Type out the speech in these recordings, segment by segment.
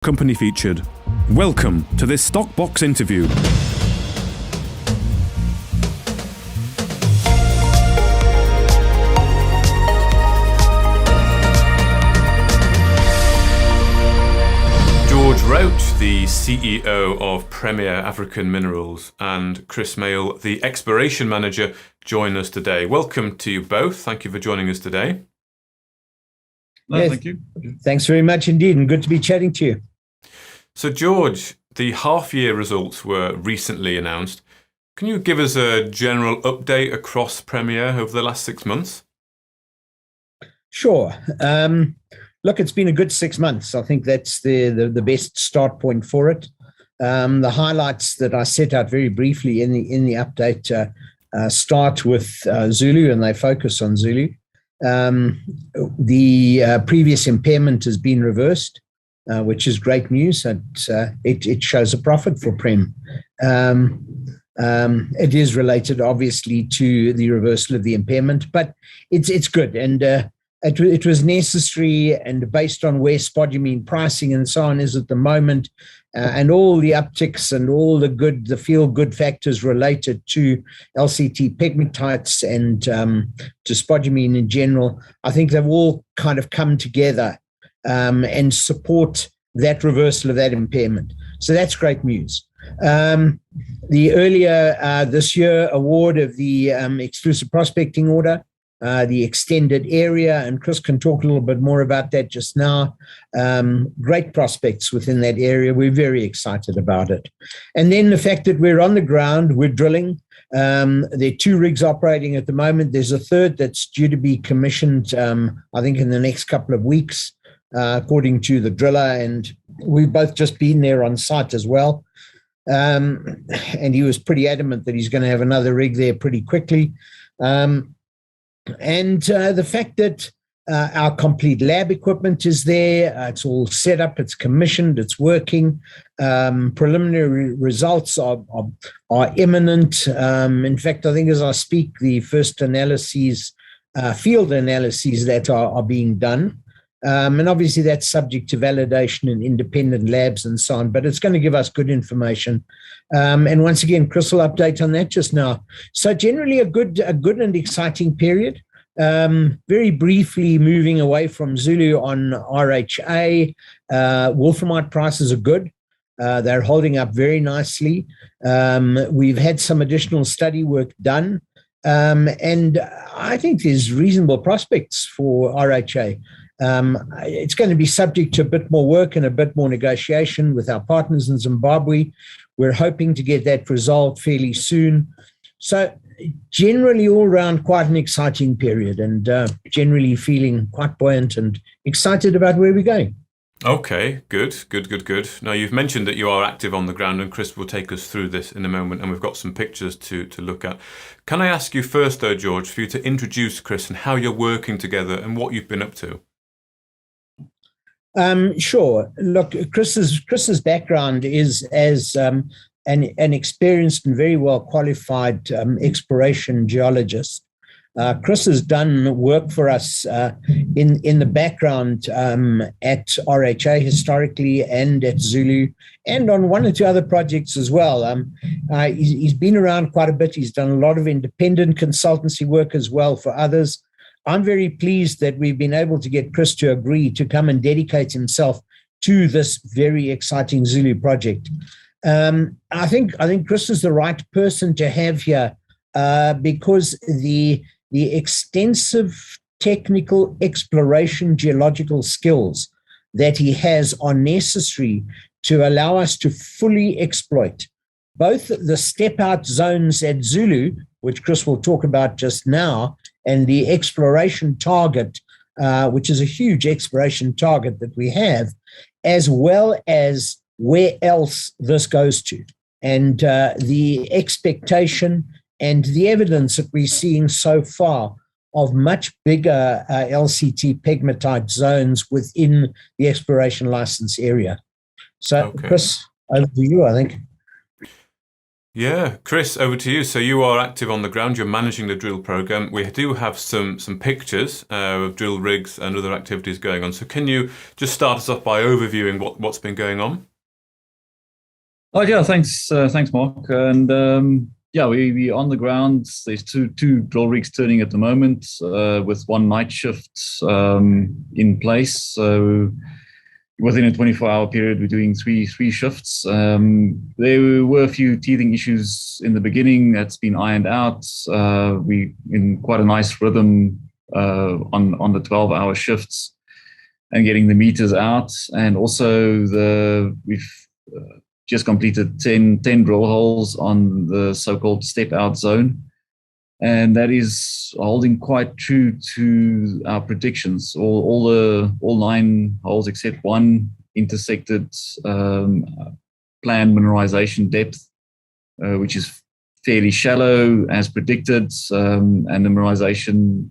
Company featured. Welcome to this Stockbox interview. George Roach, the CEO of Premier African Minerals, and Chris Male, the Exploration Manager, join us today. Welcome to you both. Thank you for joining us today. Yes, thank you. Thanks very much indeed, and good to be chatting to you. So, George, the half-year results were recently announced. Can you give us a general update across Premier over the last 6 months? Sure. Look, it's been a good 6 months. I think that's the best start point for it. The highlights that I set out very briefly in the update start with Zulu, and they focus on Zulu. The previous impairment has been reversed, which is great news. It shows a profit for Prem. It is related, obviously, to the reversal of the impairment, but it's good. And it was necessary, and based on where spodumene pricing and so on is at the moment, and all the upticks and all the feel-good factors related to LCT pegmatites and to spodumene in general, I think they've all kind of come together and support that reversal of that impairment. So that's great news. The earlier this year award of the exclusive prospecting order, the extended area, and Chris can talk a little bit more about that just now. Great prospects within that area. We're very excited about it. And then the fact that we're on the ground, we're drilling. There are 2 rigs operating at the moment. There's a third that's due to be commissioned, I think, in the next couple of weeks, according to the driller. And we've both just been there on site as well. And he was pretty adamant that he's going to have another rig there pretty quickly. And the fact that our complete lab equipment is there, it's all set up, it's commissioned, it's working. Preliminary results are imminent. In fact, I think as I speak, the first analyses, field analyses that are being done. And obviously that's subject to validation in independent labs and so on, but it's going to give us good information. And once again, Chris will update on that just now. So generally a good and exciting period. Very briefly moving away from Zulu on RHA, wolframite prices are good. They're holding up very nicely. We've had some additional study work done. And I think there's reasonable prospects for RHA. It's going to be subject to a bit more work and a bit more negotiation with our partners in Zimbabwe. We're hoping to get that resolved fairly soon. So generally all around quite an exciting period, and generally feeling quite buoyant and excited about where we're going. Okay, good. Now, you've mentioned that you are active on the ground, and Chris will take us through this in a moment, and we've got some pictures to look at. Can I ask you first, though, George, for you to introduce Chris and how you're working together and what you've been up to? Sure. Look, Chris's background is as an experienced and very well qualified exploration geologist. Chris has done work for us in the background at RHA historically and at Zulu, and on 1 or 2 other projects as well. He's been around quite a bit. He's done a lot of independent consultancy work as well for others. I'm very pleased that we've been able to get Chris to agree to come and dedicate himself to this very exciting Zulu project. I think Chris is the right person to have here because the extensive technical exploration geological skills that he has are necessary to allow us to fully exploit both the step-out zones at Zulu, which Chris will talk about just now, and the exploration target, which is a huge exploration target that we have, as well as where else this goes to. And the expectation and the evidence that we're seeing so far of much bigger LCT pegmatite zones within the exploration license area. So, okay. Chris, over to you, I think. Yeah, Chris, over to you. So you are active on the ground. You're managing the drill program. We do have some pictures of drill rigs and other activities going on. So can you just start us off by overviewing what's been going on? Oh yeah, thanks, Mark. And yeah, we on the ground. There's two drill rigs turning at the moment, with one night shift in place. So within a 24-hour period, we're doing three shifts. There were a few teething issues in the beginning that's been ironed out. We in quite a nice rhythm on the 12-hour shifts and getting the meters out, and also we've just completed 10 drill holes on the so-called step-out zone. And that is holding quite true to our predictions. All 9 holes except one intersected planned mineralization depth, which is fairly shallow as predicted. And the mineralization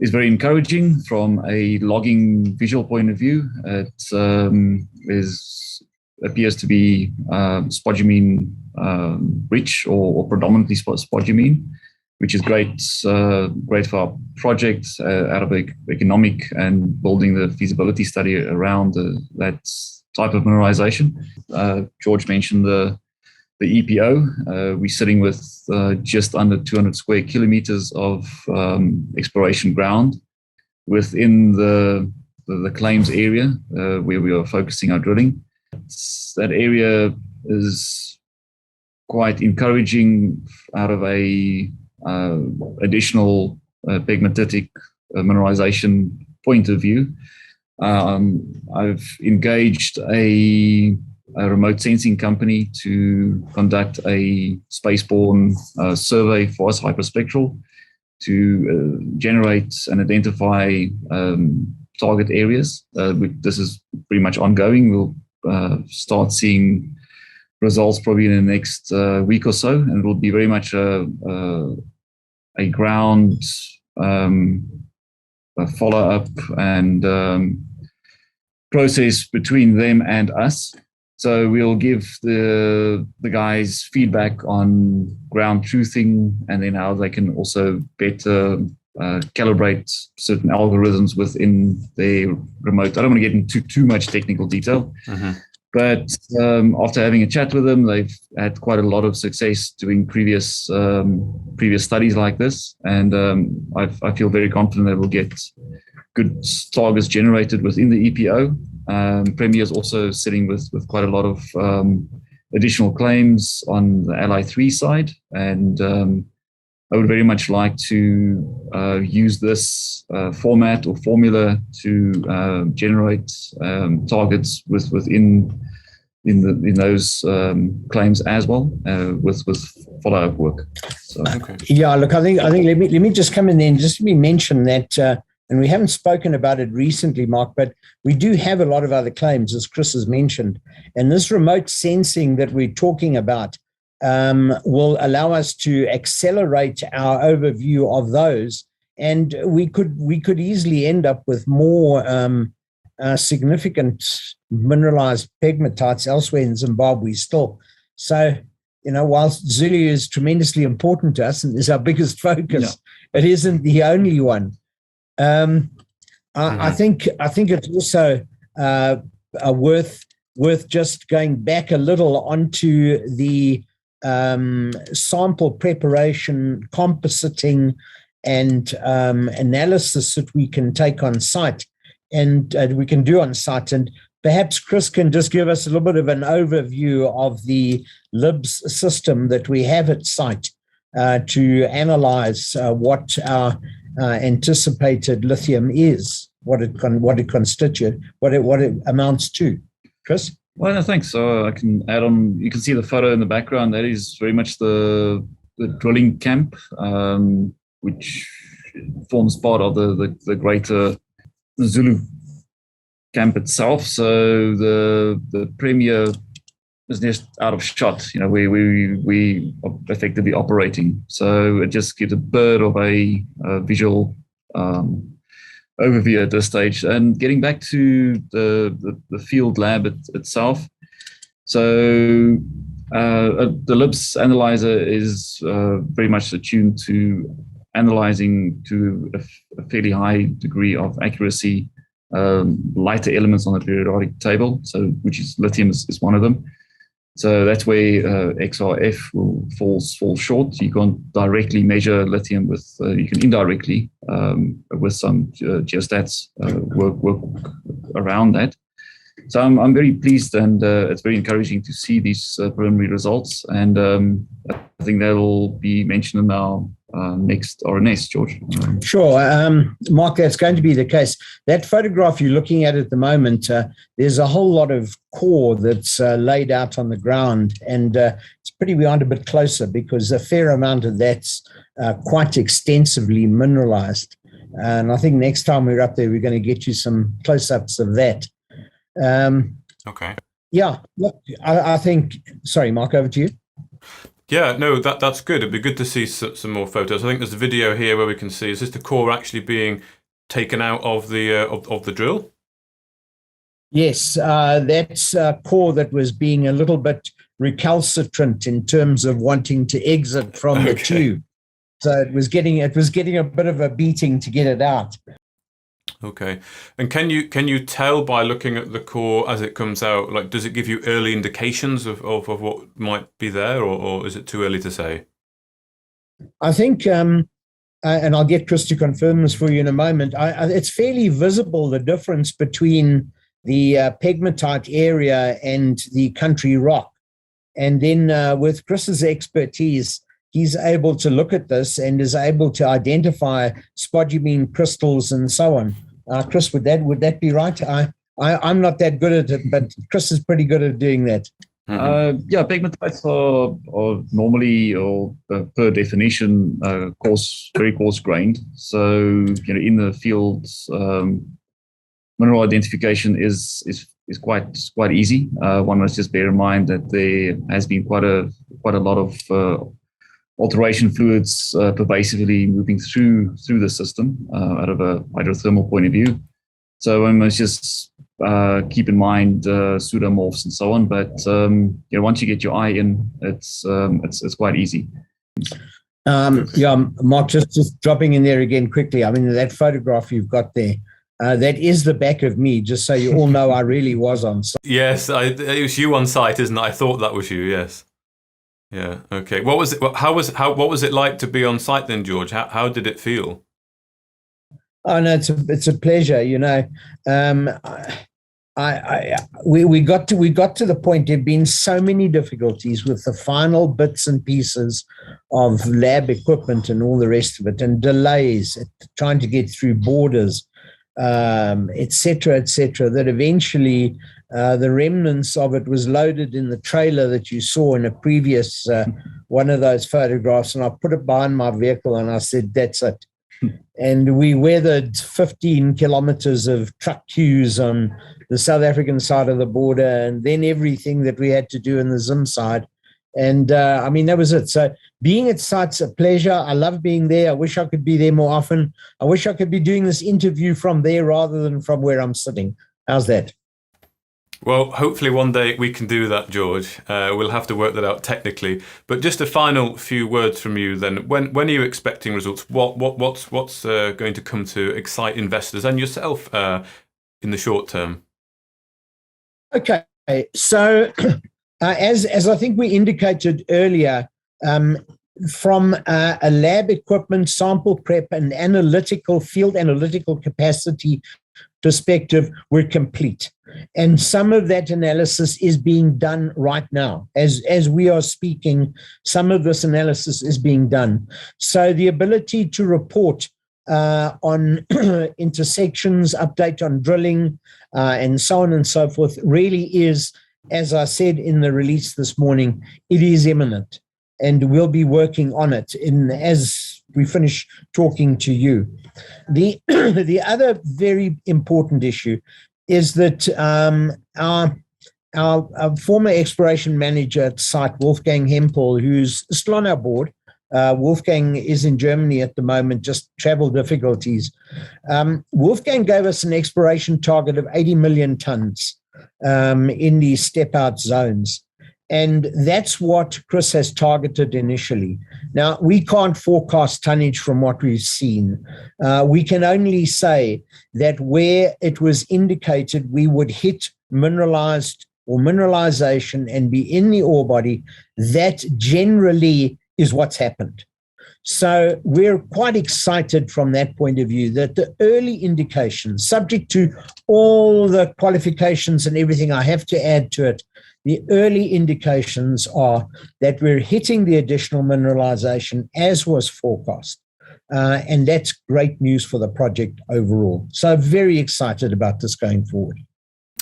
is very encouraging from a logging visual point of view. It appears to be spodumene rich or predominantly spodumene, which is great for our project out of economic and building the feasibility study around that type of mineralization. George mentioned the EPO. We're sitting with just under 200 square kilometers of exploration ground within the claims area where we are focusing our drilling. That area is quite encouraging out of a additional pegmatitic mineralization point of view. I've engaged a remote sensing company to conduct a spaceborne survey for us, hyperspectral, to generate and identify target areas. This is pretty much ongoing. We'll start seeing results probably in the next week or so, and it will be very much a ground follow-up and process between them and us. So we'll give the guys feedback on ground truthing, and then how they can also better calibrate certain algorithms within their remote. I don't want to get into too much technical detail, but after having a chat with them, they've had quite a lot of success doing previous studies like this, and I feel very confident that we'll get good targets generated within the EPO. Premier is also sitting with quite a lot of additional claims on the Li3 side, and I would very much like to use this format or formula to generate targets within those claims as well, with follow-up work. So. Okay. Yeah, look, I think let me just come in there and just mention that, and we haven't spoken about it recently, Mark, but we do have a lot of other claims, as Chris has mentioned, and this remote sensing that we're talking about will allow us to accelerate our overview of those, and we could easily end up with more significant mineralized pegmatites elsewhere in Zimbabwe still. So, whilst Zulu is tremendously important to us and is our biggest focus, it isn't the only one. I think it's also worth just going back a little onto the sample preparation, compositing, and analysis that we can take on site and we can do on site. And perhaps Chris can just give us a little bit of an overview of the LIBS system that we have at site to analyze what our anticipated lithium is, what it constitutes, what it amounts to. Chris? Well, no, thanks. So I can add on. You can see the photo in the background. That is very much the drilling camp, which forms part of the greater Zulu camp itself. So the Premier is just out of shot. We are effectively operating. So it just gives a bit of a visual overview at this stage. And getting back to the field lab itself, so The LIBS analyzer is very much attuned to analyzing to a fairly high degree of accuracy lighter elements on the periodic table, so which is lithium is one of them. So that's where XRF will fall short. You can't directly measure lithium with, you can indirectly with some geostats work around that. So I'm very pleased, and it's very encouraging to see these preliminary results. And I think that will be mentioned in our next RNS, George. Sure, Mark, that's going to be the case. That photograph you're looking at the moment, there's a whole lot of core that's laid out on the ground, and it's pretty beyond a bit closer because a fair amount of that's quite extensively mineralized. And I think next time we're up there, we're going to get you some close-ups of that. Okay. Yeah, look, I think, sorry, Mark, over to you. Yeah, no, that's good. It'd be good to see some more photos. I think there's a video here where we can see, is this the core actually being taken out of the of the drill? Yes, that's a core that was being a little bit recalcitrant in terms of wanting to exit from the tube. So it was getting a bit of a beating to get it out. Okay, and can you tell by looking at the core as it comes out, like, does it give you early indications of what might be there, or is it too early to say? I think, and I'll get Chris to confirm this for you in a moment, it's fairly visible, the difference between the pegmatite area and the country rock. And then with Chris's expertise, he's able to look at this and is able to identify spodumene crystals and so on. Chris, would that be right? I'm not that good at it, but Chris is pretty good at doing that. Yeah, pegmatites are normally, or per definition, very coarse grained. So in the fields, mineral identification is quite easy. One must just bear in mind that there has been quite a lot of alteration fluids pervasively moving through the system out of a hydrothermal point of view. So one must just keep in mind pseudomorphs and so on. But once you get your eye in, it's quite easy. Yeah, Mark, just dropping in there again quickly. I mean, that photograph you've got there, that is the back of me, just so you all know I really was on site. Yes, it was you on site, isn't it? I thought that was you, yes. Yeah, okay. What was it? What was it like to be on site then, George? How did it feel? Oh no, it's a pleasure. We got to the point. There've been so many difficulties with the final bits and pieces of lab equipment and all the rest of it, and delays trying to get through borders, et cetera, that eventually the remnants of it was loaded in the trailer that you saw in a previous one of those photographs, and I put it behind my vehicle and I said, that's it. And we weathered 15 kilometers of truck queues on the South African side of the border, and then everything that we had to do in the Zim side. And I mean, that was it. So being at site's a pleasure. I love being there. I wish I could be there more often. I wish I could be doing this interview from there rather than from where I'm sitting. How's that? Well, hopefully one day we can do that, George. We'll have to work that out technically. But just a final few words from you then. When are you expecting results? What's going to come to excite investors and yourself in the short term? Okay, so as I think we indicated earlier, from a lab equipment, sample prep, and field analytical capacity perspective, we're complete. And some of that analysis is being done right now. As we are speaking, some of this analysis is being done. So the ability to report on intersections, update on drilling, and so on and so forth really is, as I said in the release this morning, it is imminent. And we'll be working on it as we finish talking to you. The other very important issue is that our former exploration manager at site, Wolfgang Hempel, who's still on our board, Wolfgang is in Germany at the moment, just travel difficulties. Wolfgang gave us an exploration target of 80 million tons in these step-out zones. And that's what Chris has targeted initially. Now, we can't forecast tonnage from what we've seen. We can only say that where it was indicated we would hit mineralized or mineralization and be in the ore body, that generally is what's happened. So we're quite excited from that point of view that the early indications, subject to all the qualifications and everything I have to add to it, the early indications are that we're hitting the additional mineralization as was forecast. And that's great news for the project overall. So very excited about this going forward.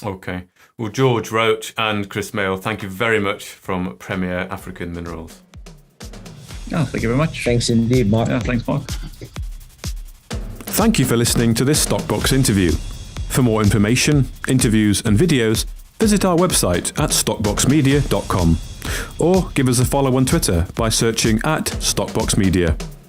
Okay. Well, George Roach and Chris Male, thank you very much from Premier African Minerals. Oh, thank you very much. Thanks indeed, Mark. Yeah, thanks, Mark. Thank you for listening to this Stockbox interview. For more information, interviews and videos, visit our website at stockboxmedia.com or give us a follow on Twitter by searching @StockboxMedia.